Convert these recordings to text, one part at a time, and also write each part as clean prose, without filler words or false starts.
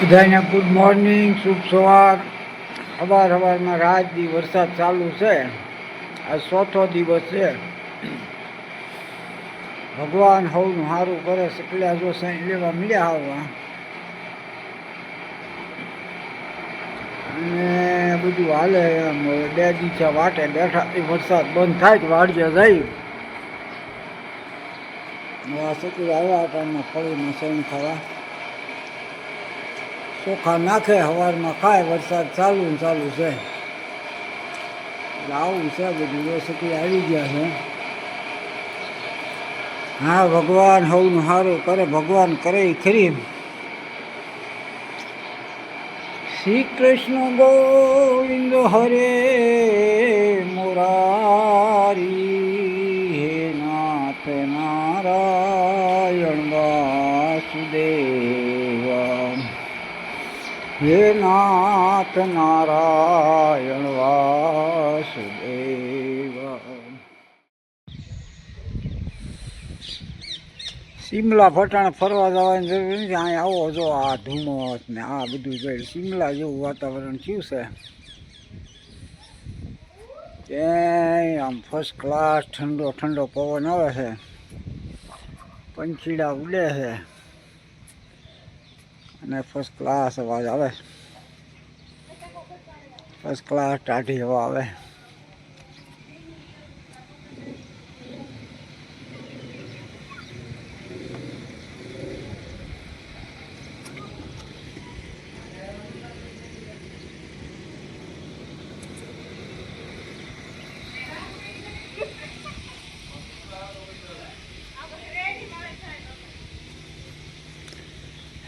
બધાને good morning, શુભ સવાર. સવારમાં રાતથી વરસાદ ચાલુ છે. આ ચોથો દિવસ છે. ભગવાન સૌનું સારું કરે. સકલ્યા જો સાઈન લેવા મળ્યા આવવા અને બધું હાલે એમ. હવે 2 દિવસે વાટે બેઠા. વરસાદ બંધ થાય તો વાડીએ જાય. આ સકલી આવ્યા હતા ફળીમાં સૈન ખાવા. ચોખા નાખે સવારમાં ખાય. વરસાદ ચાલુ છે. આવું છે બધું. સકલી આવી ગયા છે. હા, ભગવાન સૌનું સારું કરે. ભગવાન કરે ખરી. શ્રી કૃષ્ણ ગોવિંદ હરે મુરારી, હે નાથ નારાયણ વાસુદેવ, હે નાથ નારાયણ વાસુદેવ. શિમલા ફટાણે ફરવા જવાની જરૂર નથી. અહીંયા આવો જો, આ ધુમ્મસ ને આ બધું જોઈ શિમલા જેવું વાતાવરણ થયું છે. ક્યાંય આમ ફર્સ્ટ ક્લાસ ઠંડો ઠંડો પવન આવે છે. પંખીડા ઉડે છે અને ફર્સ્ટ ક્લાસ અવાજ આવે. ફર્સ્ટ ક્લાસ ટાઢી હવા આવે.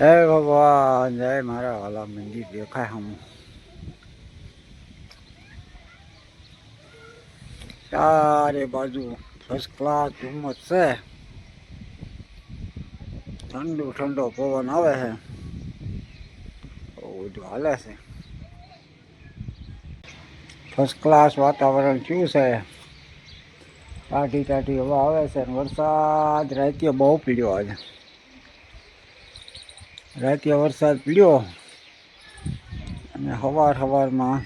હે ભગવાન, જય મારા વાલા મંદિર દેખાય હમ. ચારે બાજુ ફર્સ્ટ ક્લાસ ધુમ્મસ છે. ઠંડો ઠંડો પવન આવે છે. બધું હાલે છે. ફર્સ્ટ ક્લાસ વાતાવરણ થયું છે. ટાઢી ટાઢી હવા આવે છે. વરસાદ રાતે બહુ પીડ્યો. આજે રાતે વરસાદ પીડ્યો અને સવારમાં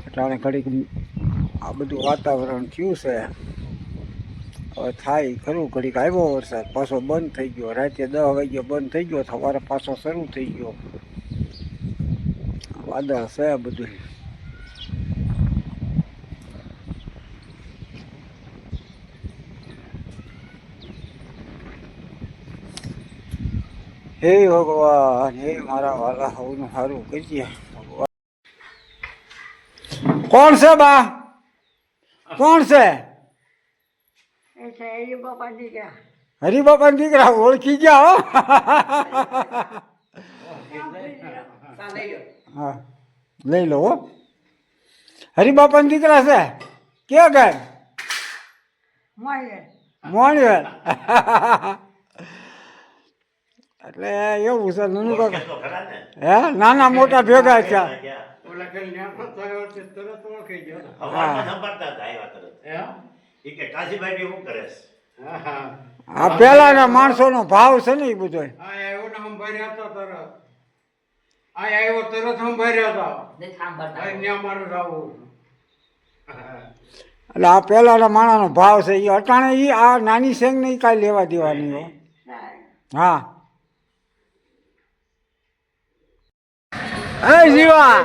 અટાણે ઘડીક આ બધું વાતાવરણ થયું છે. હવે થાય ખરું. ઘડીક આવ્યો વરસાદ, પાછો બંધ થઈ ગયો. રાતે 10 વાગ્યે બંધ થઈ ગયો. સવારે પાછો શરૂ થઈ ગયો. વાદળ છે બધું. હે ભગવાન, હે મારા વાલા સૌનું સારું કરીએ. કોણ છે બા? કોણ છે? હરિબાપા દીકરા. ઓળખી ગયા હો. હા, લઈ લો હો. હરિબાપા દીકરા છે. ક્યાં ગયા? મોણવેલ. એટલે એવું છે. નાનું કાકા હે, નાના મોટા ભેગા છે. આ પેલાના માણસોનો ભાવ છે ને એ બધો. એટલે આ પેલાના માણસનો ભાવ છે. એ અટાણે એ આ નાની સેંગ ને કાંઈ લેવા દેવાની હો. હા. હે જીવા,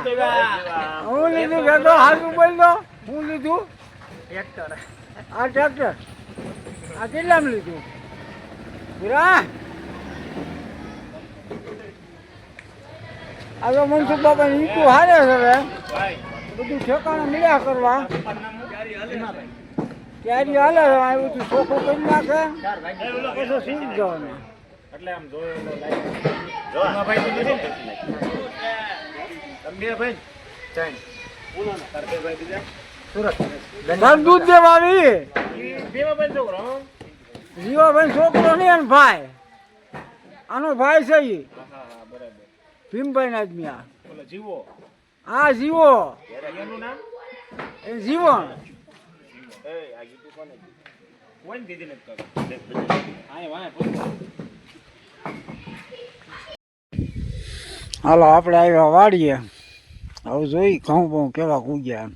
હું લીધું ભેગો. હાજુ બોલ દો. હું લીધું ટ્રેક્ટર. આ ટ્રેક્ટર આ કેટલામાં લીધું? પૂરા આ તો મનસુખ બાપા ઈટું હારે છે. હવે બધું ઠેકાણા મળ્યા કરવા. ક્યારે હાલે છે. આ બધું ચોખ્ખું કરી નાખે પછી સીધ જવાનું. એટલે આમ દૂધ દેવા આવી. જીવાભાઈ છોકરો નહીં ભાઈ. આનો ભાઈ છે એ ભીમભાઈ ના આદમી. હા જીવો. એ જીવણ હાલો આપણે આવ્યા વાડીએ. હવે જોઈ ઘઉં બહુ કેવા ઉગ્યા.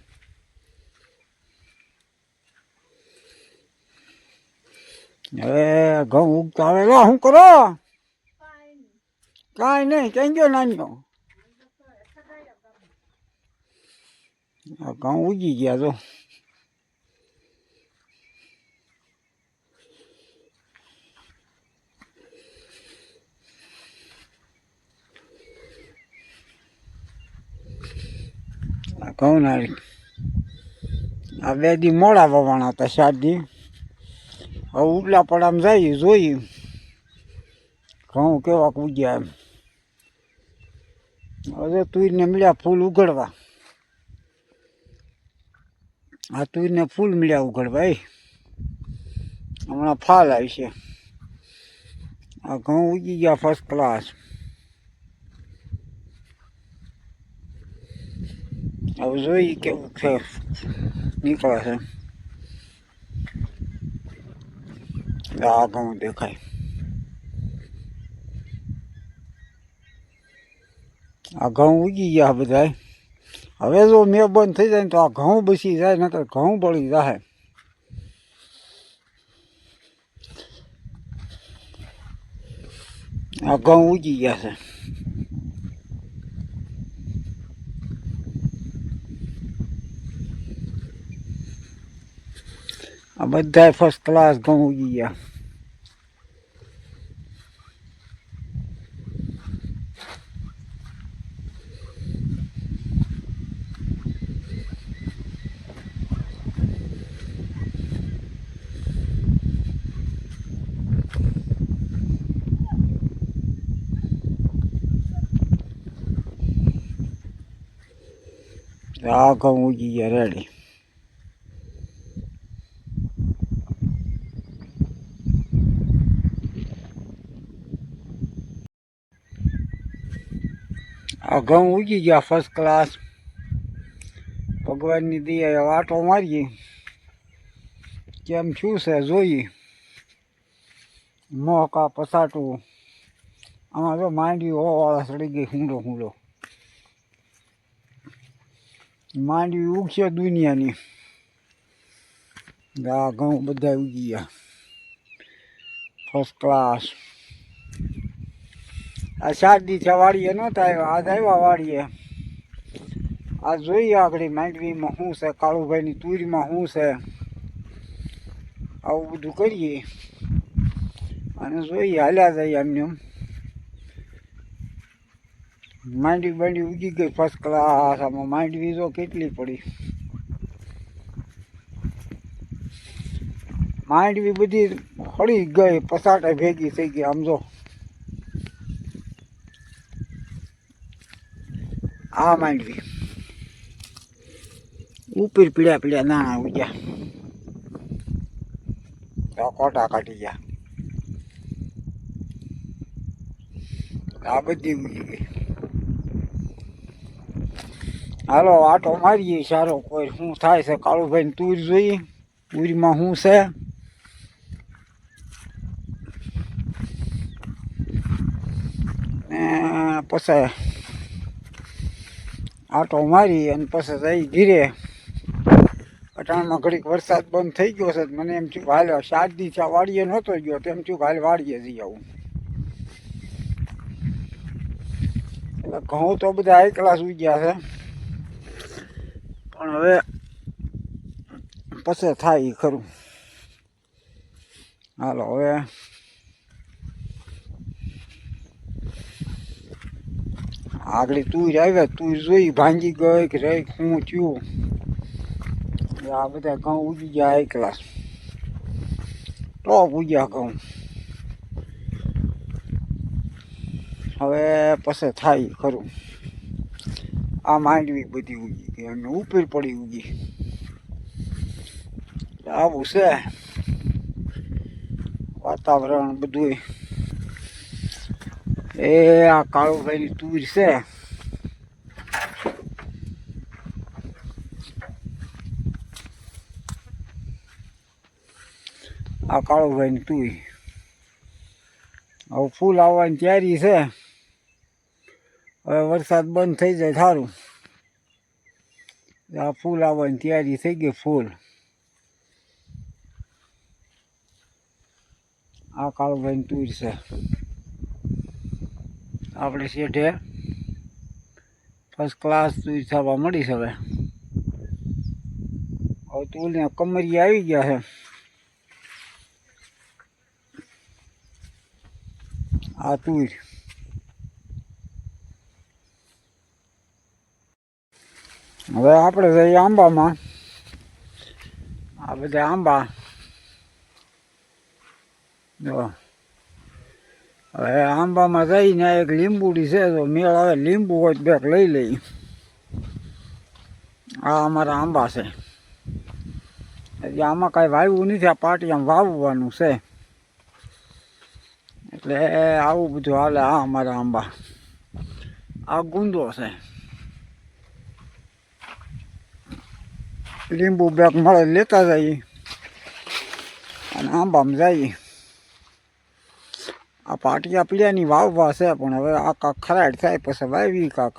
હવે ઘઉં ઉગતા આવે. શું કરો? કાંઈ નહીં. ક્યાં ગયો નાનીઓ? ઘઉં ઉગી ગયા તો. ઘઉં ના આ 2 દી મોડા વવાણા હતા. 7 દી. હવે ઉગલા પડામાં જઈએ જોઈએ ઘઉં કેવાક ઉગ્યા એમ. હવે તુરને મળ્યા ફૂલ ઉઘડવા. આ તુરને ફૂલ મળ્યા ઉઘડવા. હમણાં ફાલ આવી છે. આ ઘઉં ઉગી ગયા ફર્સ્ટ ક્લાસ. હવે જોઈએ કેવું છે નીકળે છે. આ ઘઉં દેખાય. આ ઘઉં ઉગી ગયા બધા. હવે જો મેં બંધ થઈ જાય ને તો આ ઘઉં બસી જાય, નકર ઘઉં બળી જાય. આ ઘઉં ઉગી ગયા છે. આ બધા ફર્સ્ટ ક્લાસ ઘઉં ઉગી ગયા. આ ઘઉં ઉગી ગયા રેડી. આ ઘઉં ઉગી ગયા ફર્સ્ટ ક્લાસ. ભગવાનની દયા આટો મારીએ કેમ શું છે જોઈએ. મોકા પસાટું આમાં જો માંડવી હોવાળા સડી ગઈ. હુંડો માંડવી ઉગશે દુનિયાની. આ ઘઉં બધા ઉગી ગયા ફર્સ્ટ ક્લાસ. આ 7 દી થયા વાડીએ નહોતા આવ્યા. આજ આવ્યા વાડીએ. આ જોઈએ આગળ માંડવીમાં શું છે, કાળુભાઈની તુરીમાં શું છે. આવું બધું કરીએ અને જોઈએ હાલ્યા જઈએ એમને. માંડવી બાંડવી ઉગી ગઈ ફર્સ્ટ ક્લાસ. આમાં માંડવી જો કેટલી પડી. માંડવી બધી હળી ગઈ, પસાટે ભેગી થઈ ગઈ. આમ જો આ માંડવી ઉપર પીળ્યા નાના ઉગ્યા. કોટા કાઢી ગયા. આ બધી ઉગી ગઈ. હાલો આટો મારીએ સારો કોઈ શું થાય છે. કાળુભાઈ તુર જોઈએ તુરીમાં શું છે. પછી આટો મારી અને પછી જઈ ઘીરે. અટાણમાં ઘડીક વરસાદ બંધ થઈ ગયો છે. મને એમ થયું હાલ 7 દી થયા વાડીએ નહોતો ગયો, તેમ થયું હાલ વાડીએ જઈ આવું. એટલે ઘઉં તો બધા હાઈ ક્લાસ ઉગ્યા છે, પણ હવે પછી થાય ખરું. હાલો હવે આગળ તુર આવ્યા. તુર જોઈ ભાંગી ગઈ કે રહી શું થયું. આ બધા ઘઉં ઉગી ગયા હાઈ ક્લાસ. ટોપ ઉગ્યા ઘઉં. હવે પછી થાય ખરું. આ માંડવી બધી ઉગી ગઈ અને ઉપર પડી ઉગી. આવું છે વાતાવરણ બધું. આ કાળુભાઈની તુર છે. આ કાળુભાઈની તુર હવે ફૂલ આવવાની તૈયારી છે. હવે વરસાદ બંધ થઈ જાય સારું. આ ફૂલ આવવાની તૈયારી થઈ ગઈ. ફૂલ આ કાળુભાઈની તુર છે. આપણે શેઠે ફર્સ્ટ ક્લાસ તુર થવા મળી છે. હવે તુરને કમરિયા આવી ગયા છે. આ તુર હવે આપણે જઈએ આંબામાં. આ બધા આંબા જો. હવે આંબામાં જઈને એક લીંબુડી છે. તો મેળ આવે લીંબુ હોય બેક લઈ લઈ. આ અમારા આંબા છે. એટલે આમાં કાંઈ વાવ્યું નથી. આ પાટિયામાં વાવવાનું છે. એટલે આવું બધું હાલે. આ અમારા આંબા. આ ગુંદો છે. લીંબુ બેગ મળે લેતા જઈએ અને આંબામાં જઈએ. આ પાટિયા પીળ્યાની વાવવા છે. પણ હવે આ કાંક ખરાડ થાય પછી વાવી કાંક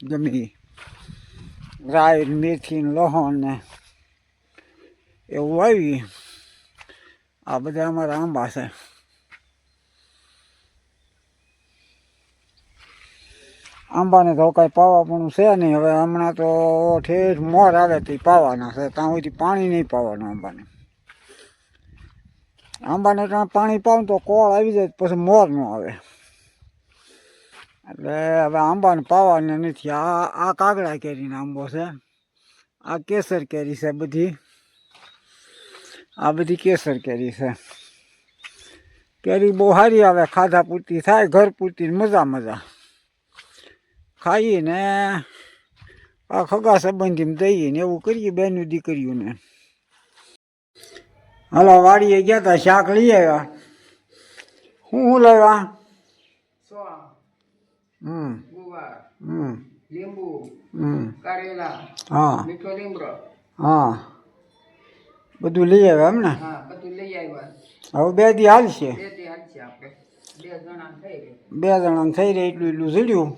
ગમી રાય મેથી લસણ ને એવું વાવી. આ બધા અમારા આંબા છે. આંબાને તો કાંઈ પાવાપણું છે નહીં. હવે હમણાં તો ઠેઠ મોર આવે તો પાવાના છે. ત્યાં સુધી પાણી નહીં પાવાનું આંબાને. આંબાને ત્યાં પાણી પાવું તો કોળ આવી જાય પછી મોર ન આવે. એટલે હવે આંબાને પાવાને નથી. આ કાગડા કેરીનો આંબો છે. આ કેસર કેરી છે બધી. આ બધી કેસર કેરી છે. કેરી બહુ સારી આવે. ખાધા પૂરતી થાય. ઘર પૂરતી મજા મજા ખાઈએ ને આ ખગા સંબંધીમાં દઈએ ને એવું કરીએ બેનું દીકરીઓને. હાલો વાડીએ ગયા હતા. શાક લઈ આવ્યા. શું લાવ્યા? લીંબુ, કારેલા, હા મીઠો લીમડો. હા બધું લઈ આવ્યા એમ ને? હા બધું લઈ આવ્યા. હવે 2 દી હાલશે. 2 દી હાલશે. આપણે 2 જણા થઈ રહે. 2 જણાને થઈ રહે એટલું ઝીડ્યું.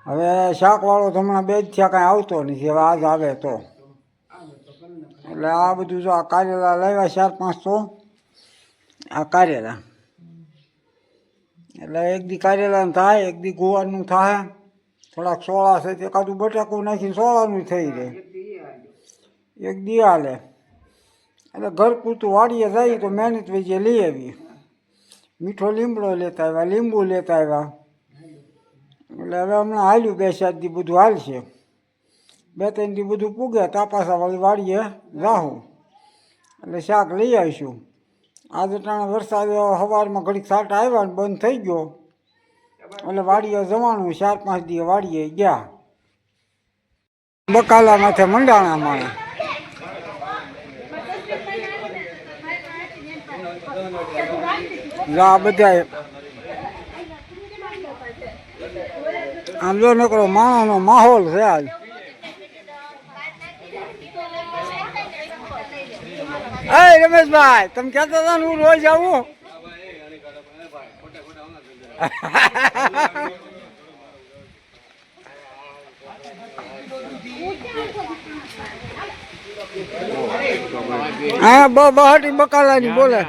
હવે શાકવાળો તો હમણાં 2 થયા કાંઈ આવતો નથી. હવે આજ આવે તો. એટલે આ બધું જો આ કારેલા લાવ્યા 4-5 તો. આ કારેલા એટલે એક દી કારેલાનું થાય, એક દી ગુવારનું થાય. થોડાક સોળા છે તે એકાદું બટાકું નાખીને સોળાનું થઈ રહે. એક દી હાલે. એટલે ઘર પૂરતું વાડીએ જાય તો મહેનત વેચે લઈ આવીએ. મીઠો લીમડો લેતા આવ્યા, લીંબુ લેતા આવ્યા. એટલે હવે હમણાં હાલ્યું 2-4 દી બધું હાલશે. 2-3 દી બધું પૂગે તાપાસાવાળી વાડીએ જાહું. એટલે શાક લઈ આવીશું. આજે ટાણે વરસાદ સવારમાં ઘડીક સાટા આવ્યા ને બંધ થઈ ગયો. એટલે વાડીએ જવાનું. 4-5 દી વાડીએ ગયા. બકાલા માથે મંડાણા માણે. આ બધા આમ જો નકરો માણસનો માહોલ છે આજ. રમેશભાઈ તમે કહેતા હતા ને હું રોજ આવું. હા બહાટી બકાલાની બોલે.